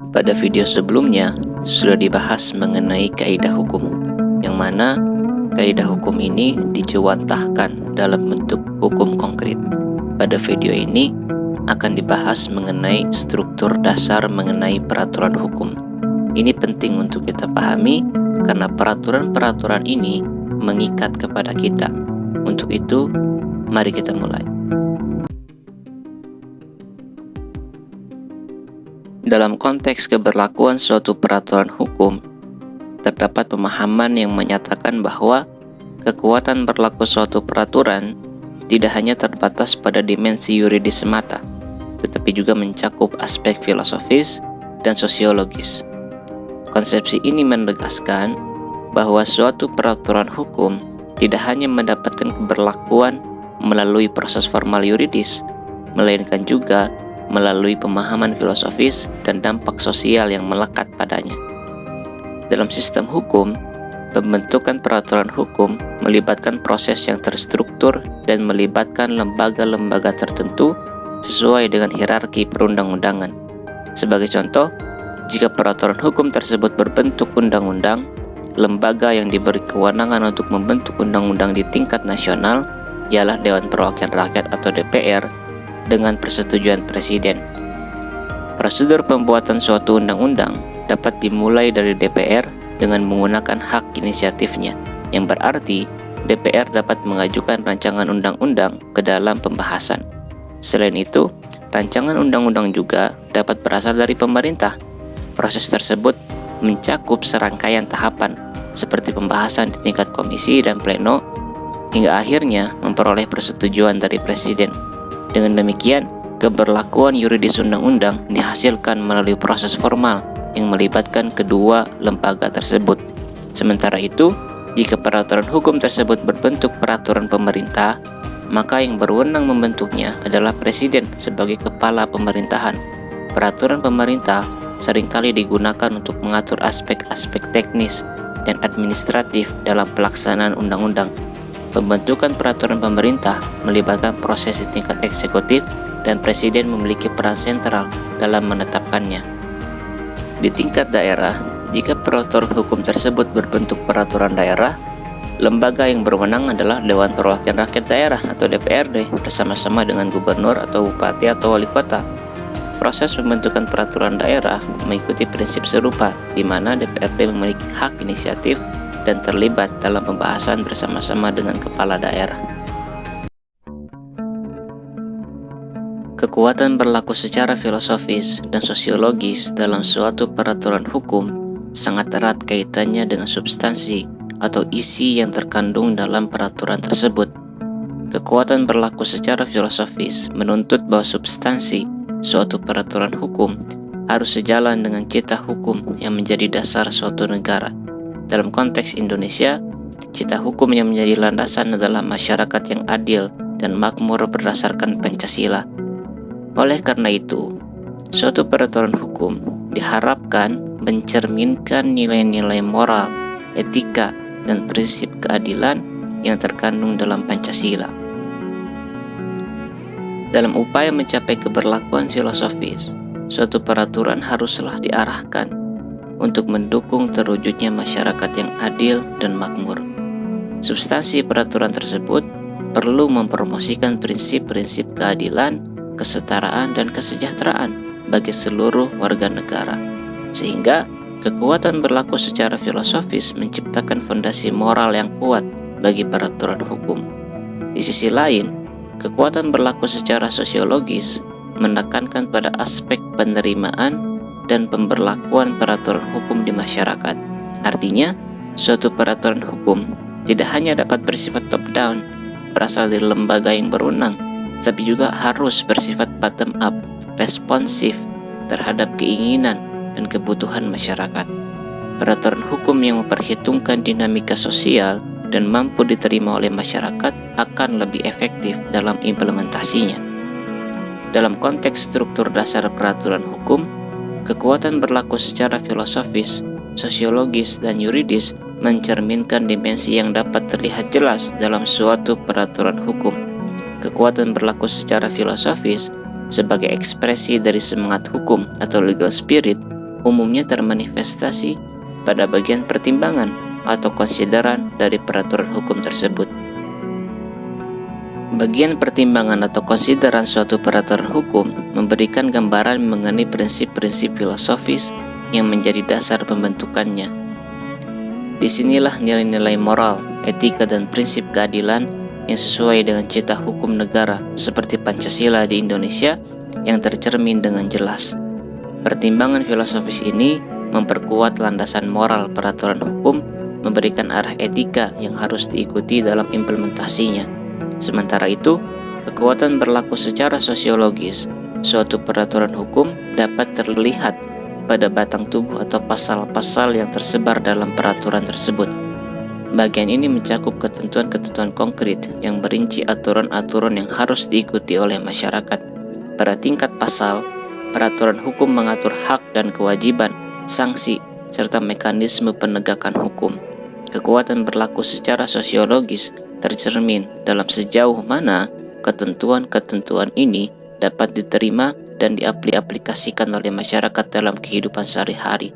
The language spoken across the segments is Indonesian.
Pada video sebelumnya sudah dibahas mengenai kaidah hukum, yang mana kaidah hukum ini dijewantahkan dalam bentuk hukum konkret. Pada video ini akan dibahas mengenai struktur dasar mengenai peraturan hukum. Ini penting untuk kita pahami karena peraturan-peraturan ini mengikat kepada kita. Untuk itu, mari kita mulai. Dalam konteks keberlakuan suatu peraturan hukum, terdapat pemahaman yang menyatakan bahwa kekuatan berlaku suatu peraturan tidak hanya terbatas pada dimensi yuridis semata, tetapi juga mencakup aspek filosofis dan sosiologis. Konsepsi ini menegaskan bahwa suatu peraturan hukum tidak hanya mendapatkan keberlakuan melalui proses formal yuridis, melainkan juga melalui pemahaman filosofis dan dampak sosial yang melekat padanya. Dalam sistem hukum, pembentukan peraturan hukum melibatkan proses yang terstruktur dan melibatkan lembaga-lembaga tertentu sesuai dengan hierarki perundang-undangan. Sebagai contoh, jika peraturan hukum tersebut berbentuk undang-undang, lembaga yang diberi kewenangan untuk membentuk undang-undang di tingkat nasional ialah Dewan Perwakilan Rakyat atau DPR dengan persetujuan Presiden. Prosedur pembuatan suatu undang-undang dapat dimulai dari DPR dengan menggunakan hak inisiatifnya, yang berarti DPR dapat mengajukan rancangan undang-undang ke dalam pembahasan. Selain itu, rancangan undang-undang juga dapat berasal dari pemerintah. Proses tersebut mencakup serangkaian tahapan seperti pembahasan di tingkat komisi dan pleno, hingga akhirnya memperoleh persetujuan dari Presiden. Dengan demikian, keberlakuan yuridis undang-undang dihasilkan melalui proses formal yang melibatkan kedua lembaga tersebut. Sementara itu, jika peraturan hukum tersebut berbentuk peraturan pemerintah, maka yang berwenang membentuknya adalah Presiden sebagai kepala pemerintahan. Peraturan pemerintah seringkali digunakan untuk mengatur aspek-aspek teknis dan administratif dalam pelaksanaan undang-undang. Pembentukan peraturan pemerintah melibatkan proses di tingkat eksekutif dan Presiden memiliki peran sentral dalam menetapkannya. Di tingkat daerah, jika peraturan hukum tersebut berbentuk peraturan daerah, lembaga yang berwenang adalah Dewan Perwakilan Rakyat Daerah atau DPRD bersama-sama dengan gubernur atau bupati atau wali kota. Proses pembentukan peraturan daerah mengikuti prinsip serupa, di mana DPRD memiliki hak inisiatif dan terlibat dalam pembahasan bersama-sama dengan kepala daerah. Kekuatan berlaku secara filosofis dan sosiologis dalam suatu peraturan hukum sangat erat kaitannya dengan substansi atau isi yang terkandung dalam peraturan tersebut. Kekuatan berlaku secara filosofis menuntut bahwa substansi suatu peraturan hukum harus sejalan dengan cita hukum yang menjadi dasar suatu negara. Dalam konteks Indonesia, cita hukum yang menjadi landasan adalah masyarakat yang adil dan makmur berdasarkan Pancasila. Oleh karena itu, suatu peraturan hukum diharapkan mencerminkan nilai-nilai moral, etika, dan prinsip keadilan yang terkandung dalam Pancasila. Dalam upaya mencapai keberlakuan filosofis, suatu peraturan haruslah diarahkan untuk mendukung terwujudnya masyarakat yang adil dan makmur. Substansi peraturan tersebut perlu mempromosikan prinsip-prinsip keadilan, kesetaraan, dan kesejahteraan bagi seluruh warga negara, sehingga kekuatan berlaku secara filosofis menciptakan fondasi moral yang kuat bagi peraturan hukum. Di sisi lain, kekuatan berlaku secara sosiologis menekankan pada aspek penerimaan dan pemberlakuan peraturan hukum di masyarakat. Artinya, suatu peraturan hukum tidak hanya dapat bersifat top-down, berasal dari lembaga yang berwenang, tapi juga harus bersifat bottom-up, responsif terhadap keinginan dan kebutuhan masyarakat. Peraturan hukum yang memperhitungkan dinamika sosial dan mampu diterima oleh masyarakat akan lebih efektif dalam implementasinya. Dalam konteks struktur dasar peraturan hukum, kekuatan berlaku secara filosofis, sosiologis, dan yuridis mencerminkan dimensi yang dapat terlihat jelas dalam suatu peraturan hukum. Kekuatan berlaku secara filosofis sebagai ekspresi dari semangat hukum atau legal spirit umumnya termanifestasi pada bagian pertimbangan atau konsideran dari peraturan hukum tersebut. Bagian pertimbangan atau konsideran suatu peraturan hukum memberikan gambaran mengenai prinsip-prinsip filosofis yang menjadi dasar pembentukannya. Disinilah nilai-nilai moral, etika, dan prinsip keadilan yang sesuai dengan cita hukum negara seperti Pancasila di Indonesia yang tercermin dengan jelas. Pertimbangan filosofis ini memperkuat landasan moral peraturan hukum, memberikan arah etika yang harus diikuti dalam implementasinya. Sementara itu, kekuatan berlaku secara sosiologis. Suatu peraturan hukum dapat terlihat pada batang tubuh atau pasal-pasal yang tersebar dalam peraturan tersebut. Bagian ini mencakup ketentuan-ketentuan konkret yang merinci aturan-aturan yang harus diikuti oleh masyarakat. Pada tingkat pasal, peraturan hukum mengatur hak dan kewajiban, sanksi, serta mekanisme penegakan hukum. Kekuatan berlaku secara sosiologis tercermin dalam sejauh mana ketentuan-ketentuan ini dapat diterima dan diaplikasikan oleh masyarakat dalam kehidupan sehari-hari.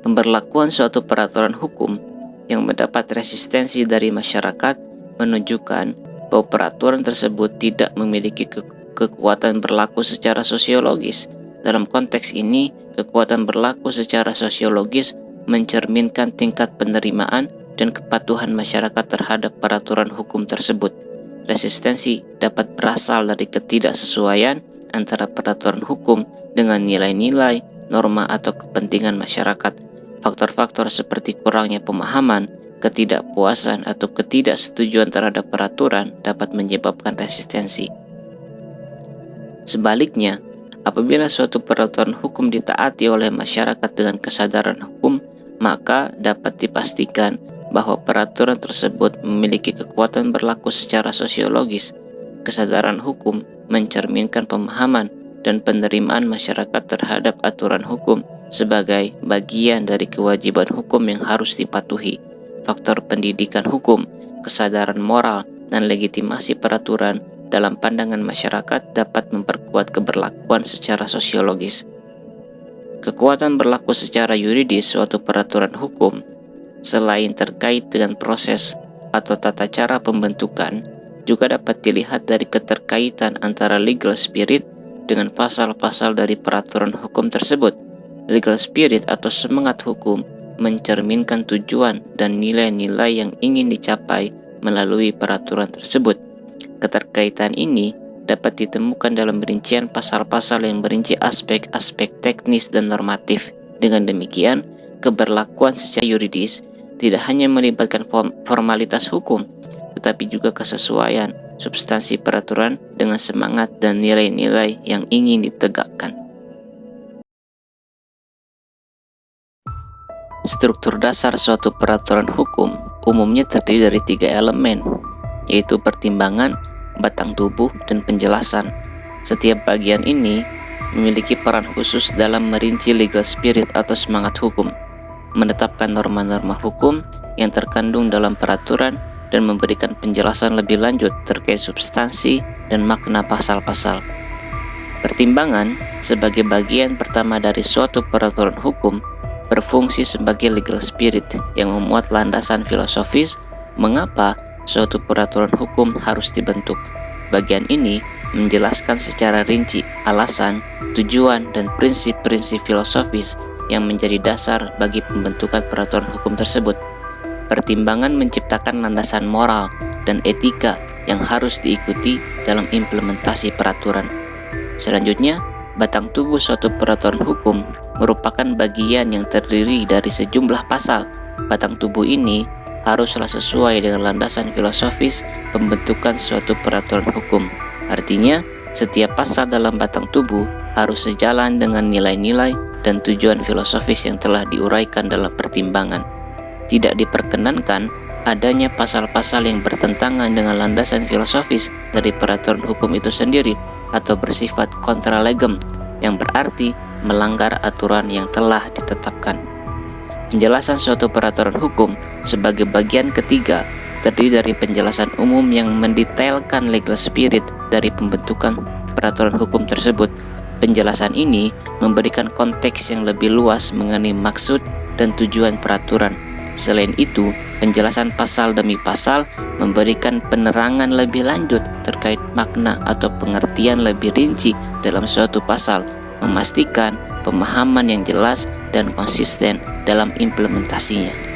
Pemberlakuan suatu peraturan hukum yang mendapat resistensi dari masyarakat menunjukkan bahwa peraturan tersebut tidak memiliki kekuatan berlaku secara sosiologis. Dalam konteks ini, kekuatan berlaku secara sosiologis mencerminkan tingkat penerimaan dan kepatuhan masyarakat terhadap peraturan hukum tersebut. Resistensi dapat berasal dari ketidaksesuaian antara peraturan hukum dengan nilai-nilai, norma, atau kepentingan masyarakat. Faktor-faktor seperti kurangnya pemahaman, ketidakpuasan, atau ketidaksetujuan terhadap peraturan dapat menyebabkan resistensi. Sebaliknya, apabila suatu peraturan hukum ditaati oleh masyarakat dengan kesadaran hukum, maka dapat dipastikan bahwa peraturan tersebut memiliki kekuatan berlaku secara sosiologis. Kesadaran hukum mencerminkan pemahaman dan penerimaan masyarakat terhadap aturan hukum sebagai bagian dari kewajiban hukum yang harus dipatuhi. Faktor pendidikan hukum, kesadaran moral, dan legitimasi peraturan dalam pandangan masyarakat dapat memperkuat keberlakuan secara sosiologis. Kekuatan berlaku secara yuridis suatu peraturan hukum selain terkait dengan proses atau tata cara pembentukan, juga dapat dilihat dari keterkaitan antara legal spirit dengan pasal-pasal dari peraturan hukum tersebut. Legal spirit atau semangat hukum mencerminkan tujuan dan nilai-nilai yang ingin dicapai melalui peraturan tersebut. Keterkaitan ini dapat ditemukan dalam rincian pasal-pasal yang merinci aspek-aspek teknis dan normatif. Dengan demikian, keberlakuan secara yuridis tidak hanya melibatkan formalitas hukum, tetapi juga kesesuaian substansi peraturan dengan semangat dan nilai-nilai yang ingin ditegakkan. Struktur dasar suatu peraturan hukum umumnya terdiri dari 3 elemen, yaitu pertimbangan, batang tubuh, dan penjelasan. Setiap bagian ini memiliki peran khusus dalam merinci legal spirit atau semangat hukum, menetapkan norma-norma hukum yang terkandung dalam peraturan, dan memberikan penjelasan lebih lanjut terkait substansi dan makna pasal-pasal. Pertimbangan sebagai bagian pertama dari suatu peraturan hukum berfungsi sebagai legal spirit yang memuat landasan filosofis mengapa suatu peraturan hukum harus dibentuk. Bagian ini menjelaskan secara rinci alasan, tujuan, dan prinsip-prinsip filosofis yang menjadi dasar bagi pembentukan peraturan hukum tersebut. Pertimbangan menciptakan landasan moral dan etika yang harus diikuti dalam implementasi peraturan. Selanjutnya, batang tubuh suatu peraturan hukum merupakan bagian yang terdiri dari sejumlah pasal. Batang tubuh ini haruslah sesuai dengan landasan filosofis pembentukan suatu peraturan hukum. Artinya, setiap pasal dalam batang tubuh harus sejalan dengan nilai-nilai dan tujuan filosofis yang telah diuraikan dalam pertimbangan. Tidak diperkenankan adanya pasal-pasal yang bertentangan dengan landasan filosofis dari peraturan hukum itu sendiri atau bersifat kontra legem, yang berarti melanggar aturan yang telah ditetapkan. Penjelasan suatu peraturan hukum sebagai bagian ketiga terdiri dari penjelasan umum yang mendetailkan legal spirit dari pembentukan peraturan hukum tersebut. Penjelasan ini memberikan konteks yang lebih luas mengenai maksud dan tujuan peraturan. Selain itu, penjelasan pasal demi pasal memberikan penerangan lebih lanjut terkait makna atau pengertian lebih rinci dalam suatu pasal, memastikan pemahaman yang jelas dan konsisten dalam implementasinya.